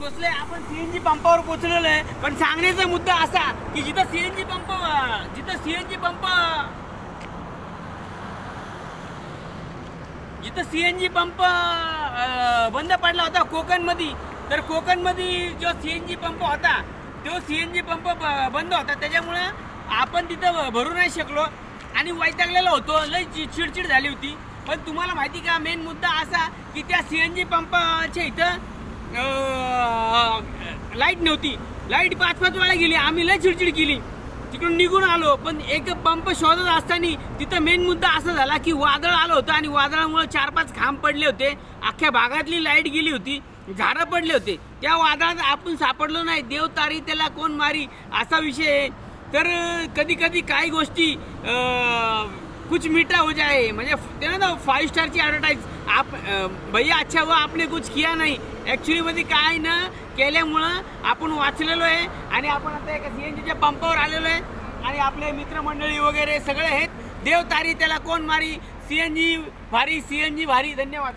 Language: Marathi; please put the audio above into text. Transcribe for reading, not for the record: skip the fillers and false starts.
पोचले आपण सीएनजी पंपावर पोचलेलो आहे। पण सांगण्याचा मुद्दा असा की जिथं सीएनजी पंप बंद पडला होता कोकणमध्ये, तर कोकणमध्ये जो सीएनजी पंप होता तो सीएनजी पंप बंद होता, त्याच्यामुळे आपण तिथं भरू नाही शकलो आणि वैतागलेलो होतो, लय चिडचिड झाली होती। पण तुम्हाला माहिती का मेन मुद्दा असा की त्या सीएनजी पंपाच्या इथं लाईट नव्हती, लाईट 5-5 वेळा गेली, आम्ही लय चिडचिड केली, तिकडून निघून आलो। पण एक पंप शोधत असताना तिथं मेन मुद्दा असा झाला की वादळ आलं होतं आणि वादळामुळे 4-5 खांब पडले होते, अख्ख्या भागातली लाईट गेली होती, झाडं पडले होते, त्या वादळात आपण सापडलो नाही, देव तारी त्याला कोण मारी असा विषय आहे। तर कधी कधी काही गोष्टी कुछ मीठा हो जाए, म्हणजे ते ना 5 स्टारची ॲडव्हर्टाईज आप भैया अच्छा हुआ आपने कुछ किया नाही, ॲक्च्युली मध्ये काय न केल्यामुळं आपण वाचलेलो आहे आणि आपण आता एका सीएनजीच्या पंपावर आलेलो आहे आणि आपले मित्रमंडळी वगैरे सगळे आहेत, देव तारी त्याला कोण मारी, सीएनजी भारी, सीएनजी भारी। धन्यवाद।